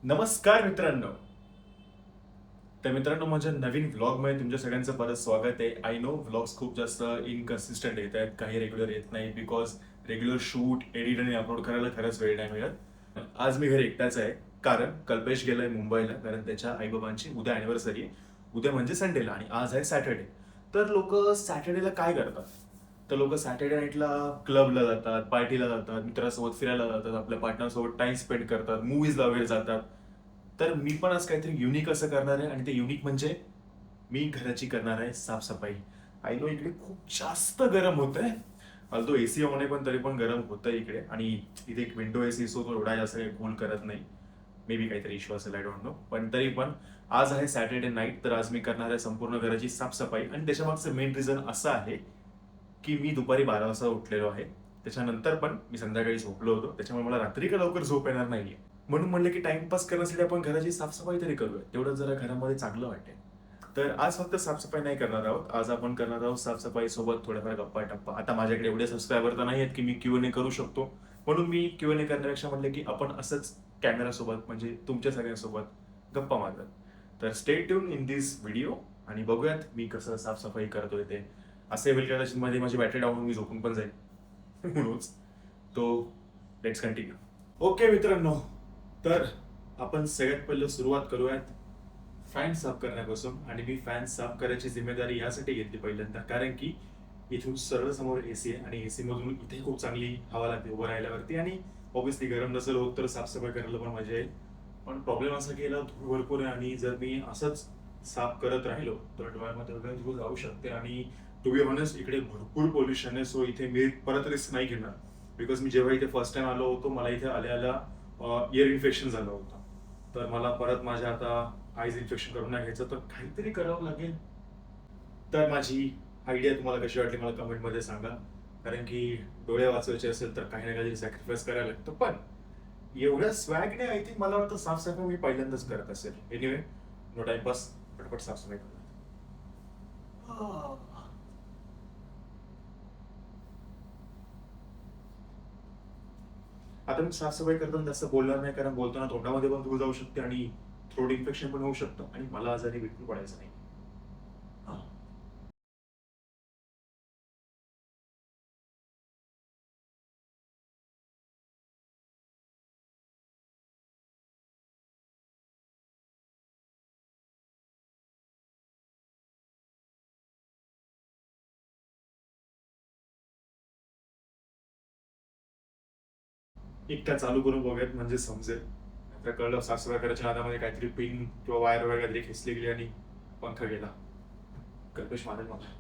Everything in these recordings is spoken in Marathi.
नमस्कार मित्रांनो. तर मित्रांनो, माझ्या नवीन व्लॉगमध्ये तुमच्या सगळ्यांचं परत स्वागत आहे. आय नो व्लॉग्स खूप जास्त इनकन्सिस्टंट येत आहेत, काही रेग्युलर येत नाही बिकॉज रेग्युलर शूट एडिट आणि अपलोड करायला खरंच वेळ नाही मिळत. आज मी घरी एकटाच आहे कारण कल्पेश गेलाय मुंबईला, कारण त्याच्या आईबाबांची उद्या अॅनिव्हर्सरी आहे. उद्या म्हणजे संडेला आणि आज आहे सॅटर्डे. तर लोक सॅटर्डेला काय करतात? तर लोक सॅटर्डे नाईटला क्लबला जातात, पार्टीला जातात, मित्रासोबत फिरायला जातात, आपल्या पार्टनरसोबत टाइम स्पेंड करतात, मूवीजला वगैरे जातात. तर मी पण आज काहीतरी युनिक असं करणार आहे आणि ते युनिक म्हणजे मी घराची करणार आहे साफसफाई. आय नो इकडे खूप जास्त गरम होत आहे. मला तो एसी ऑन आहे पण तरी पण गरम होतं इकडे. आणि इथे एक विंडो एसी सो तो एवढा जास्त काही कूल करत नाही. मे बी काहीतरी इश्यू असेल, आय डोंट नो. पण तरी पण आज आहे सॅटर्डे नाईट, तर आज मी करणार आहे संपूर्ण घराची साफसफाई. आणि त्याच्यामागचं मेन रिझन असं आहे की मी दुपारी 12 वाजता उठलेलो आहे. त्याच्यानंतर पण मी संध्याकाळी झोपलो होतो, त्याच्यामुळे मला रात्री का लवकर झोप येणार नाहीये. म्हणून म्हणलं की टाइमपास करण्यासाठी आपण घराची साफसफाई तरी करूया, तेवढं जरा घरामध्ये चांगलं वाटेल. तर आज फक्त साफसफाई नाही करणार आहोत, आज आपण करणार आहोत साफसफाई सोबत थोड्याफार गप्पा टप्पा. आता माझ्याकडे एवढे सबस्क्रायबर तर नाही आहेत की मी Q&A करू शकतो, म्हणून मी Q&A करण्यापेक्षा म्हटलं की आपण असंच कॅमेरासोबत म्हणजे तुमच्या सगळ्यांसोबत गप्पा मारत. तर stay tune in this video आणि बघूयात मी कसं साफसफाई करतोय ते. असे होईल कदाचित मध्ये माझी बॅटरी डाऊन, मी झोपून पण जाईल. म्हणूनच तो लेट्स कंटिन्यू. ओके मित्रांनो, तर आपण सगळ्यात पहिलं सुरुवात करूयात फॅन साफ करण्यापासून. आणि मी फॅन साफ करायची जिम्मेदारी यासाठी घेतली पहिल्यांदा कारण की इथून सरळ समोर एसी आहे आणि एसी मधून इथे खूप चांगली हवा लागते उभं राहिल्यावरती. आणि ऑब्व्हियसली गरम नसेल होत तर साफसफाई करायला पण मजा येईल. पण प्रॉब्लेम असा की याला धूळ भरपूर आहे आणि जर मी असंच साफ करत राहिलो तर डोळ्यामध्ये वगैरे धूळ जाऊ शकते. आणि टू बी ऑनेस्ट इकडे भरपूर पोल्युशन आहे, सो इथे मी परत रिस्क नाही घेणार. बिकॉज मी जेव्हा इथे फर्स्ट टाइम आलो होतो, मला इथे आल्या इयर इन्फेक्शन झालं होतं. तर मला परत माझ्या आता आईज इन्फेक्शन करून नाही घ्यायचं, तर काहीतरी करावं लागेल. तर माझी आयडिया तुम्हाला कशी वाटली मला कमेंटमध्ये सांगा. कारण की डोळे वाचवायचे असेल तर काही ना काहीतरी सॅक्रिफाईस करायला लागतं. पण एवढ्या स्वॅगने आय थिंक मला वाटतं साफसफाई मी पहिल्यांदाच करत असेल. एनिवे, नो टाइमपास, पटपट साफसफाई करतो. आता मी साफसफाई करताना जास्त बोलणार नाही कारण बोलताना तोंडामध्ये पण धूळ जाऊ शकते आणि थ्रोट इन्फेक्शन पण होऊ शकतं आणि मला आजारी बिलकुल पडायचं नाही. हा. एकटा चालू करून बघूयात म्हणजे समजेल. नाहीतर कळलं साफसफाई करायच्या नादामध्ये काहीतरी पिन किंवा वायर वगैरे काहीतरी खेचली गेली आणि पंखा गेला. कल्पेश मारेल मला.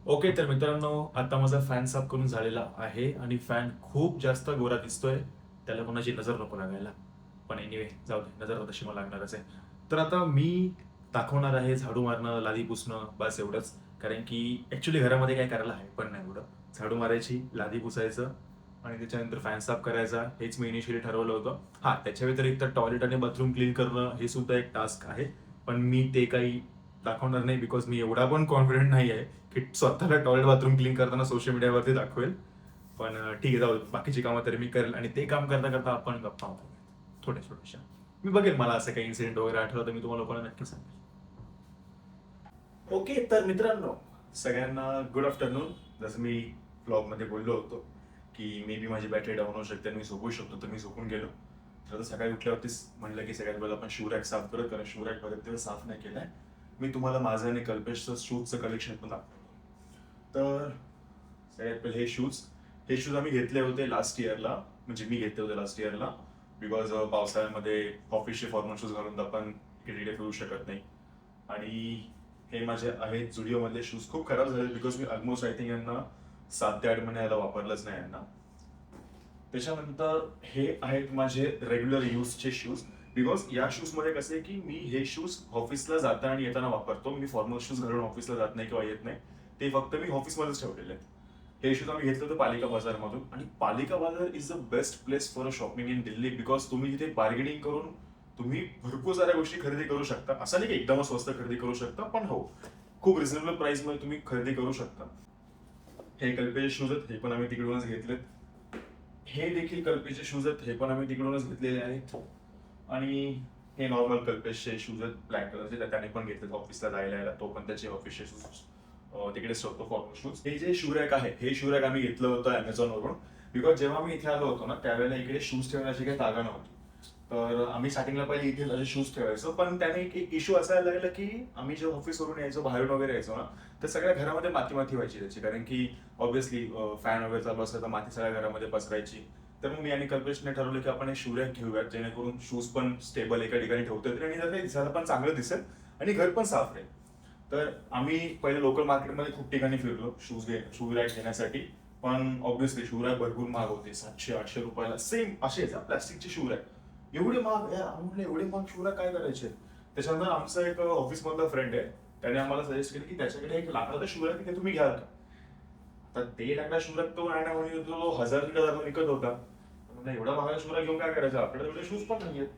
ओके तर मित्रांनो, आता माझा फॅन साफ करून झालेला आहे आणि फॅन खूप जास्त गोरा दिसतोय. त्याला कोणाची नजर नको लागायला. पण एनिवे जाऊ दे, नजर तशी मला लागणारच आहे. तर आता मी दाखवणार आहे झाडू मारणं, लादी पुसणं, बस एवढंच. कारण की ऍक्च्युली घरामध्ये काय करायला आहे पण नाही एवढं. झाडू मारायची, लादी पुसायचं आणि त्याच्यानंतर फॅन साफ करायचा, हेच मी इनिशियली ठरवलं होतं. हा, त्याच्या व्यतिरिक्त टॉयलेट आणि बाथरूम क्लीन करणं हे सुद्धा एक टास्क आहे. पण मी ते काही दाखवणार नाही बिकॉज मी एवढा पण कॉन्फिडंट नाही आहे की स्वतःला टॉयलेट बाथरूम क्लीन करताना सोशल मीडियावरती दाखवेल. पण ठीक आहे, जाऊ दे. बाकीची कामं तरी मी करेल आणि ते काम करता करता आपण गप्पा मारू थोड्या छोट्याशा. मी बघेल मला असं काही इन्सिडेंट वगैरे आठवलं तर मी तुम्हाला लोकांना नक्की सांगेल. ओके तर मित्रांनो, सगळ्यांना गुड आफ्टरनून. जसं मी ब्लॉगमध्ये बोललो होतो की मे बी माझी बॅटरी डाऊन होऊ शकते आणि मी झोपू शकतो, तर मी झोपून गेलो. तर सकाळी उठल्यावरतीच म्हणलं की सगळ्यात पहिलं आपण शू रॅक साफ करत, कारण शू रॅक बरेच दिवस साफ नाही केलाय. मी तुम्हाला माझं आणि कल्पेशचं शूजचं कलेक्शन पण दाखवतो. तर सगळ्यात पहिले हे शूज आम्ही घेतले होते लास्ट इयरला. म्हणजे मी घेतले होते लास्ट इयरला बिकॉज पावसाळ्यामध्ये ऑफिसचे फॉर्मल शूज घालून आपण इकडे फिरू शकत नाही. आणि हे माझे आहेत झुडिओ मधले शूज. खूप खराब झाले because me almost I think यांना 7 ते 8 महिने याला वापरलंच नाही यांना. त्याच्यानंतर हे आहेत माझे रेग्युलर यूजचे शूज. बिकॉज या शूज मध्ये कसं आहे की मी हे शूज ऑफिसला जाताना आणि येताना वापरतो. मी फॉर्मल शूज घालून ऑफिसला जात नाही किंवा येत नाही. ते फक्त मी ऑफिसमध्येच ठेवलेले आहेत. हे शूज आम्ही घेतले होते पालिका बाजारमधून. आणि पालिका बाजार is the best place for a shopping in Delhi because तुम्ही तिथे बार्गेनिंग करून तुम्ही भरपूर साऱ्या गोष्टी खरेदी करू शकता. असं नाही की एकदमच स्वस्त खरेदी करू शकता, पण हो, खूप रिझनेबल प्राइस मध्ये तुम्ही खरेदी करू शकता. हे कल्पेचे शूज आहेत, हे पण आम्ही तिकडूनच घेतलेत. हे देखील कल्पेचे शूज आहेत, हे पण आम्ही तिकडूनच घेतलेले आहेत. आणि हे नॉर्मल कल्पेशचे शूज आहेत ब्लॅक कलरचे, त्याने पण घेतले ऑफिसला जायला यायला, तो पण त्याचे ऑफिसचे शूज तिकडेच ठेवतो फॉर्मल शूज. हे जे शू रॅक आहे, हे शू रॅक आम्ही घेतलं होतं Amazon वरून, बिकॉज जेव्हा मी इथे आलो होतो ना त्यावेळेला इकडे शूज ठेवण्याची काही जागा नव्हती. तर आम्ही स्टार्टिंगला पहिले इथे असे शूज ठेवायचो, पण त्याने एक इश्यू असायला लागला की आम्ही जेव्हा ऑफिसवरून यायचो, बाहेरून वगैरे यायचो ना, तर सगळ्या घरामध्ये माती माती व्हायची त्याची, कारण की ऑब्व्हियसली फॅन वगैरे चालू असलं तर माती सगळ्या घरामध्ये पसरायची. तर मग मी आणि कल्पेशने ठरवलं की आपण हे शू रॅक घेऊयात, जेणेकरून शूज पण स्टेबल एका ठिकाणी ठेवता येतील आणि त्याला दिसायला पण चांगलं दिसेल आणि घर पण साफ राहील. तर आम्ही पहिले लोकल मार्केटमध्ये खूप ठिकाणी फिरलो शू रॅक घेण्यासाठी, पण ऑब्व्हियसली शू रॅक भरपूर महाग होते, 700-800 रुपयाला सेम असेच प्लास्टिकचे शू रॅक. एवढे महाग यार, आम्ही एवढे महाग शू रॅक काय करायचे. त्याच्यानंतर आमचा एक ऑफिस मधला फ्रेंड आहे, त्याने आम्हाला सजेस्ट केलं की त्याच्याकडे एक लाकडाचा शू रॅक आहे, तुम्ही घ्याल का. तर ते लाकडा शू रॅक तो नाही म्हणजे तो 1000-1500 विकत होता. म्हणलं एवढा महाग शू रॅक घेऊन काय करायचं, आपल्याकडे एवढे शूज पण नाहीयेत.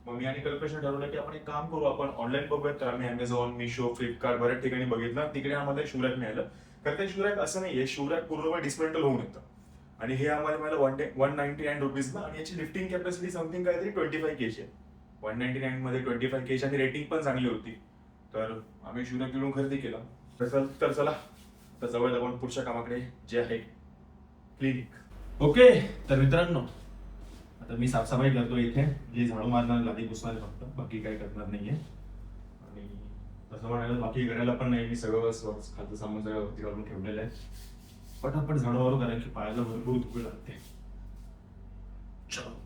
मग मी आणि कल्पेशने ठरवलं की आपण एक काम करू, आपण ऑनलाईन बघूयात. तर आम्ही Amazon, मिशो, फ्लिपकार्ट बऱ्याच ठिकाणी बघितलं, तिकडे आम्हाला शू रॅक मिळालं. तर ते शू रॅक असं नाहीये, शू रॅक पूर्णपणे डिस्मेंटल होऊन येतं आणि हे आम्हाला मिळालं 199 रुपीजला आणि याची लिफ्टिंग कॅपॅसिटी समथिंग काहीतरी 25 kg आहे. 199 मध्ये 25 kg आणि रेटिंग पण चांगली होती. तर आम्ही शू रॅक घेऊन खरेदी केला. तर चला तर जवळ आपण पुढच्या कामाकडे, जे आहे क्लिनिक. ओके, तर मित्रांनो आता मी साफसफाई करतो इथे, जे झाडू मारणार, लादी पुसणार फक्त, बाकी काही करणार नाहीये. आणि तसं म्हणायला बाकी करायला पण नाही, मी सगळं खालचं सामान सगळं वरती काढून ठेवलेलं आहे. पटापट झाडू मारू, कारण की पायाला भरपूर धूळ लागते. चलो.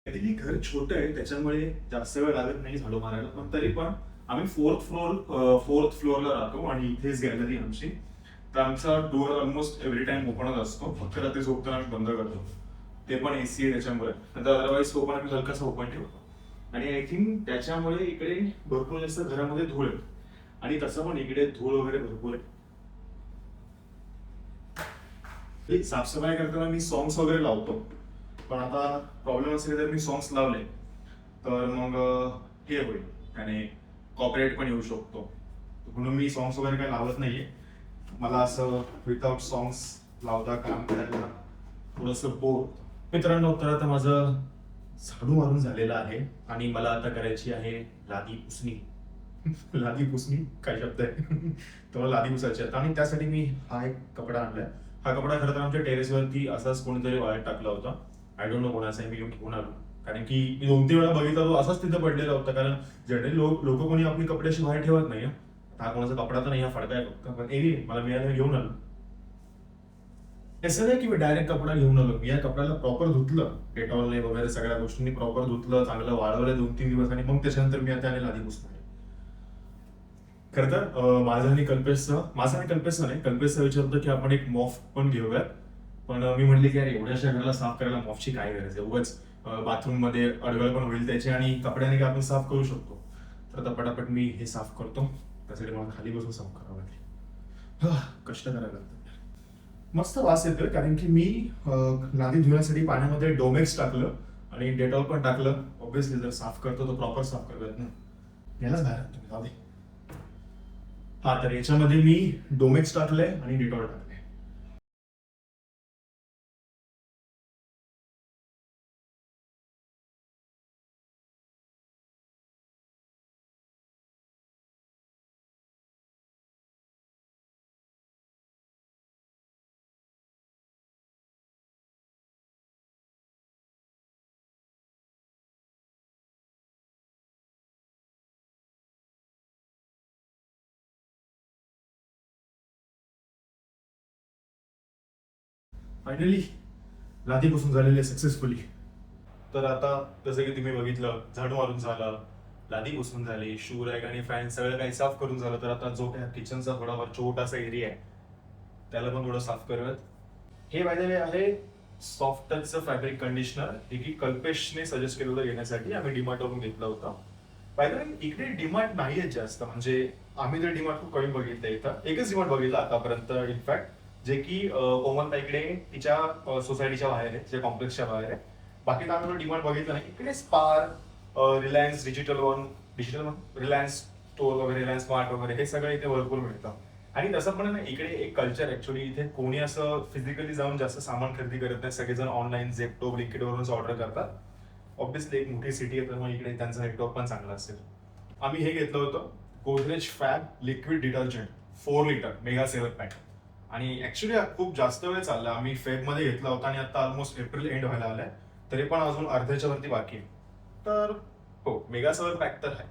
तरी घर छोटं आहे त्याच्यामुळे जास्त वेळ लागत नाही झाडू मारायला, पण तरी पण आम्ही फोर्थ फ्लोअरला राहतो आणि इथेच गॅलरी आमची. तर आमचा डोअर ऑलमोस्ट एव्हरी टाइम ओपनच असतो, फक्त रात्री झोपताना आम्ही बंद करतो. ते पण एसी आहे त्याच्यामुळे, अदरवाईज तो पण आम्ही हलकासा ओपन ठेवतो. आणि आय थिंक त्याच्यामुळे इकडे भरपूर जास्त घरामध्ये धूळ आहे, आणि तसं पण इकडे धूळ वगैरे भरपूर आहे. साफसफाई करताना मी सॉंग्स वगैरे लावतो, पण आता प्रॉब्लेम असेल तर मी सॉंग्स लावले तर मग हे होईल, त्याने कॉपरेट पण येऊ शकतो, म्हणून मी सॉंग्स वगैरे काही लावत नाहीये. मला असं विदाउट सॉंग्स लावता काम करायला थोडंसं बोर. मित्रांनो, तर आता माझं झाडू मारून झालेलं आहे आणि मला आता करायची आहे लादी पुसणी. लादी पुसणी काय शब्द आहे. तर लादी पुसायची आता, आणि त्यासाठी मी हा एक कपडा आणलाय. हा कपडा खरं तर आमच्या टेरेसवरती असाच कोणीतरी वाळत टाकला होता. आय डोंट नो कोणाचा, मी घेऊन आलो, कारण की मी 2-3 वेळा बघितला तो असाच तिथे पडलेला होता. कारण जनरली लोक कोणी आपली कपडे अशी बाहेर ठेवत नाही. हा कोणाचा कपडा तर नाही, हा फडका आहे फक्त, पण एरवी मला मिळालं घेऊन आलो. असं नाही की मी डायरेक्ट कपडा घेऊन आलो, मी या कपड्याला प्रॉपर धुतलं, डेटॉलने वगैरे सगळ्या गोष्टींनी प्रॉपर धुतलं, चांगलं वाळवलं 2-3 दिवस, आणि मग त्याच्यानंतर मी आता लादी पुसणार. खरं तर माझा आणि कल्पेशचा नाही, कल्पेशचा विचार होता की आपण एक मॉफ पण घेऊयात, पण मी म्हटले की यार एवढ्याशा घराला साफ करायला मॉफची काय गरज आहे, उगाच बाथरूम मध्ये अडगळ पण होईल त्याची, आणि कपड्याने काय आपण साफ करू शकतो. तर आता पटापट मी हे साफ करतो, त्यासाठी मला खाली बसून साफ करावं लागेल. कष्ट करायला लागतात. मस्त वास येतोय, कारण की मी लादी धुण्यासाठी पाण्यामध्ये डोमेक्स टाकलं आणि डेटॉल पण टाकलं. ऑब्व्हियसली जर साफ करतो तर प्रॉपर साफ करूयात ना, यालाच बाहेर तुम्ही जाऊ दे. हा, तर याच्यामध्ये मी डोमेक्स टाकलंय आणि डिटॉल टाकले. फायनली लादी पुसून झालेली सक्सेसफुली. तर आता जसं की तुम्ही बघितलं, झाडू मारून झालं, लादी पुसून झाली, शू रॅक आणि फॅन सगळं काही साफ करून झालं. तर आता जो काही किचनचा थोडाफार छोटासा एरिया आहे त्याला पण थोडं साफ करूयात. हे बाय आहे सॉफ्ट टचचं फॅब्रिक कंडिशनर, हे की कल्पेशने सजेस्ट केलं होतं घेण्यासाठी, आम्ही डीमार्टवरून घेतलं होतं. बाय द वे, इकडे डिमार्ट नाहीये जास्त, म्हणजे आम्ही जर डिमार्ट खूप कमी बघितलं, इथं एकच डिमार्ट बघितलं आतापर्यंत इनफॅक्ट, जे की कोमलता इकडे तिच्या सोसायटीच्या बाहेर आहे, जे कॉम्प्लेक्सच्या बाहेर आहे. बाकी तर आम्ही डिमार्ट बघितलं नाही. इकडे स्पार, रिलायन्स रिलायन्स स्टोर वगैरे, रिलायन्स स्मार्ट वगैरे हे सगळं इथे भरपूर मिळतं. आणि तसं पण ना इकडे एक कल्चर ऍक्च्युली इथे कोणी असं फिजिकली जाऊन जास्त सामान खरेदी करत नाही. सगळेजण ऑनलाईन झेप्टो ब्लिंकिटवरूनच ऑर्डर करतात. ऑब्व्हियसली एक मोठी सिटी आहे त्यामुळे इकडे त्यांचा नेटवर्क पण चांगला असेल. आम्ही हे घेतलं होतं Godrej fab liquid detergent 4 litre mega saver pack. आणि ऍक्च्युली खूप जास्त वेळ चालला. आम्ही फेबमध्ये घेतला होता आणि आता ऑलमोस्ट एप्रिल एंड व्हायला आलाय, तरी पण अजून अर्ध्याच्या वरती बाकी आहे. तर हो, मेगा सेव्हर पॅक तर आहे.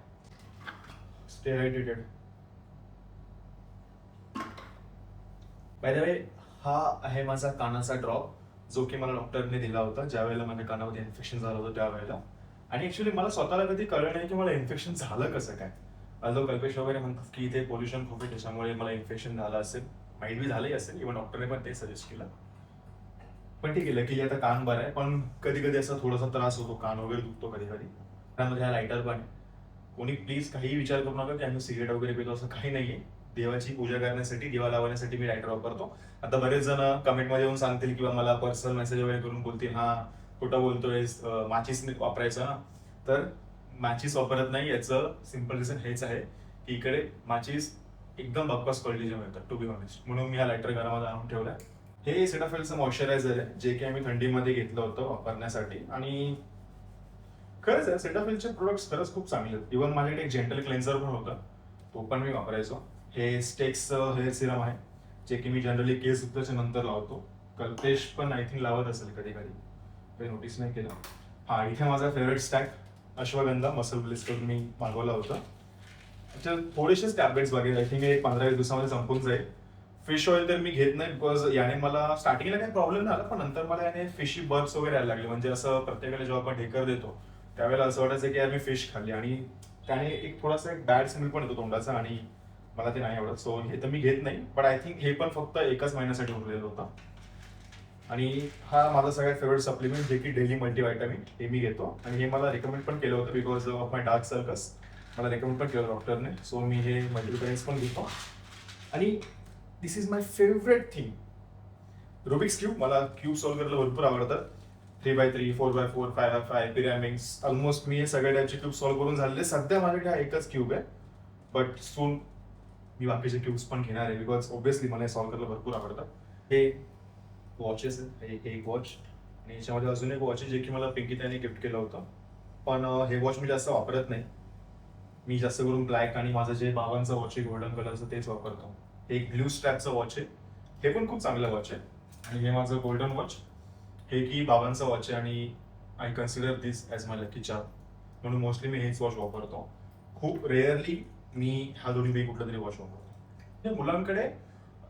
Stay hydrated. By the way, हा आहे माझा कानाचा ड्रॉप, जो की मला डॉक्टरने दिला होता ज्या वेळेला माझ्या कानामध्ये इन्फेक्शन झालं होतं त्यावेळेला. आणि ऍक्च्युली मला स्वतःला कधी कळलं नाही की मला इन्फेक्शन झालं कसं काय. जो कल्पेश वगैरे म्हणतात की इथे पोल्युशन खूप आहे त्याच्यामुळे मला इन्फेक्शन झालं असेल, माइट बी झालंही असेल. इव्हन डॉक्टरने पण ते सजेस्ट केलं. पण ठीक आहे, की आता कान बरं आहे, पण कधी कधी असा थोडासा त्रास होतो, कान वगैरे दुखतो कधी कधी. त्यामध्ये हा लायटर पण आहे. कोणी प्लीज काही विचार करू नका की आम्ही सिगरेट वगैरे पितो, असं काही नाहीये. देवाची पूजा करण्यासाठी, दिवा लावण्यासाठी मी लायटर वापरतो. आता बरेच जण कमेंटमध्ये येऊन सांगतील किंवा मला पर्सनल मेसेज वगैरे करून बोलतील, हा खोटं बोलतोय, माचीस वापरायचं ना. तर मॅचीस वापरत नाही, याचं सिम्पल रिझन हेच आहे की इकडे मॅचीस एकदम बकवास क्वालिटीचे मिळतात टू बी ऑनेस्ट. म्हणून मी हा लायटर घरामध्ये आणून ठेवलाय. हे सेटाफिलचं मॉइश्चरायझर आहे, जे की आम्ही थंडीमध्ये घेतलं होतं वापरण्यासाठी. आणि खरंच आहे, सेटाफिलचे प्रोडक्ट्स खरंच खूप चांगले आहेत. इव्हन माझ्याकडे एक जेंटल क्लेन्झर पण होता, तो पण मी वापरायचो. हे स्टेक्स हेअर सिरम आहे, जे की मी जनरली केस धुतल्याच्या नंतर लावतो. कल्पेश पण आय थिंक लावत असेल कधी कधी, काही नोटीस नाही केलं. हा, इथे माझा favourite stack ashwagandha muscle bliss करून मी मागवला होता. थोडेसेच टॅबलेट्स वगैरे, आय थिंक 15-20 दिवसामध्ये संपून जाईल. फिश ऑइल तर मी घेत नाही, बिकॉज याने मला स्टार्टिंगला काही प्रॉब्लेम झाला, पण नंतर मला याने फिशी बर्ड्स वगैरे यायला लागले. म्हणजे असं प्रत्येकाला जेव्हा आपण ढेकर देतो त्यावेळेला असं वाटायचं की यार मी फिश खाल्ली, आणि त्याने एक थोडासा एक बॅड स्मेल पण येतो तोंडाचा, आणि मला ते नाही आवडत. सो हे तर मी घेत नाही. बट आय थिंक हे पण फक्त एकाच महिन्यासाठी उरलेलं होतं. आणि हा माझा सगळ्यात फेवरेट सप्लिमेंट, जे की डेली मल्टीव्हिटॅमिन, हे मी घेतो. आणि हे मला रेकमेंड पण केलं होतं because of my dark circles. मला रेकमेंड पण केलं डॉक्टरने. सो मी हे मल्टीव्हिटॅमिन्स पण घेतो. आणि this is my favourite thing, Rubik's cube. मला क्यूब सॉल्व्ह करायला भरपूर आवडतं. 3x3, 4x4, 5x5, pyramids, almost मी हे सगळ्या टाईपचे क्यूब सॉल्व्ह करून झालेले. सध्या माझ्याकडे हा एकच क्यूब आहे, बट सून मी बाकीचे क्यूब्स पण घेणार आहे बिकॉज ऑब्व्हियसली मला हे सॉल्व्ह करायला भरपूर आवडतं. हे वॉचेस आहे, हे एक वॉच, आणि याच्यामध्ये अजून एक वॉच आहे जे की मला पिंकी त्याने गिफ्ट केलं होतं. पण हे वॉच मी जास्त वापरत नाही. मी जास्त करून ब्लॅक आणि माझं जे बाबांचं वॉच आहे गोल्डन कलरचं तेच वापरतो. हे एक ब्ल्यू स्ट्रॅपचं वॉच आहे, हे पण खूप चांगलं वॉच आहे. आणि हे माझं गोल्डन वॉच, हे की बाबांचं वॉच आहे, आणि I consider this as my lucky charm, म्हणून मोस्टली मी हेच वॉच वापरतो. खूप रेअरली मी हा दोन्ही कुठला तरी वॉच वापरतो. मुलांकडे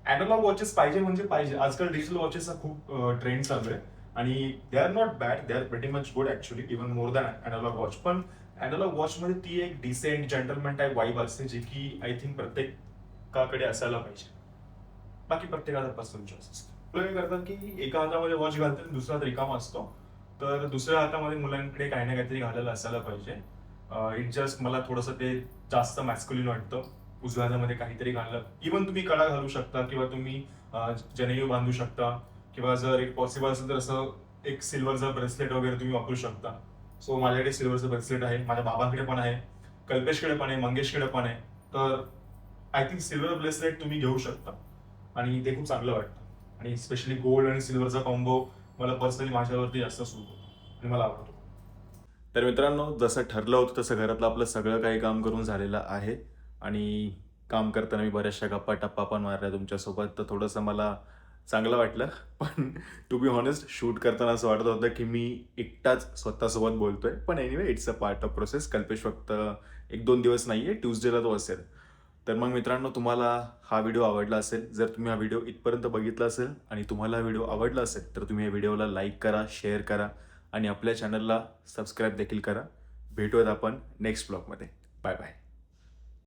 अॅनालॉग वॉचेस पाहिजे म्हणजे पाहिजे. आजकाल डिजिटल वॉचेसचा खूप ट्रेंड चालू आहे, आणि they are not bad, they are pretty much good actually, even more than analogue watch. पण अॅनालॉग वॉचमध्ये ती एक डिसेंट जेंटलमॅन टाईप वाईब असते, जी की आय थिंक प्रत्येकाकडे असायला पाहिजे. बाकी प्रत्येकाचा पर्सनल चॉईस असतो. मुलं काय करतात की एका हातामध्ये वॉच घालतात, दुसरा हात रिकामा असतो, तर दुसऱ्या हातामध्ये मुलांकडे काही ना काहीतरी घालायला असायला पाहिजे. इट जस्ट मला थोडंसं ते जास्त मॅस्क्युलिन वाटतं. उजव्या हातामध्ये काहीतरी घाललं, इव्हन तुम्ही कडा घालू शकता किंवा तुम्ही जनेऊ बांधू शकता, किंवा जर एक पॉसिबल असेल तर असं एक सिल्वरचं ब्रेसलेट वगैरे तुम्ही वापरू शकता. सो माझ्याकडे सिल्वरचं ब्रेसलेट आहे, माझ्या बाबांकडे पण आहे, कल्पेशकडे पण आहे, मंगेशकडे पण आहे. तर आय थिंक सिल्वर ब्रेसलेट तुम्ही घेऊ शकता, आणि ते खूप चांगलं वाटतं. आणि स्पेशली गोल्ड आणि सिल्वरचा कॉम्बो मला पर्सनली माझ्यावरती जास्त सूट होतो आणि मला आवडतो. तर मित्रांनो, जसं ठरलं होतं तसं घरातलं आपलं सगळं काही काम करून झालेलं आहे. आणि काम करताना मी बऱ्याचशा गप्पा टप्पा पण मारल्या तुमच्यासोबत, तर थोडंसं मला चांगलं वाटलं. पण टू बी ऑनेस्ट, शूट करताना असं वाटत होतं की मी एकटाच स्वतःसोबत बोलतोय. पण anyway, it's a part of process. Kalpesh फक्त 1-2 दिवस नाही आहे, ट्यूजडेला तो असेल. तर मग मित्रांनो, तुम्हाला हा व्हिडिओ आवडला असेल, जर तुम्ही हा व्हिडिओ इथपर्यंत बघितला असेल आणि तुम्हाला हा व्हिडिओ आवडला असेल, तर तुम्ही या व्हिडिओला लाईक करा, शेअर करा, आणि आपल्या चॅनलला सबस्क्राईब देखील करा. भेटूयात आपण नेक्स्ट ब्लॉगमध्ये. Bye bye.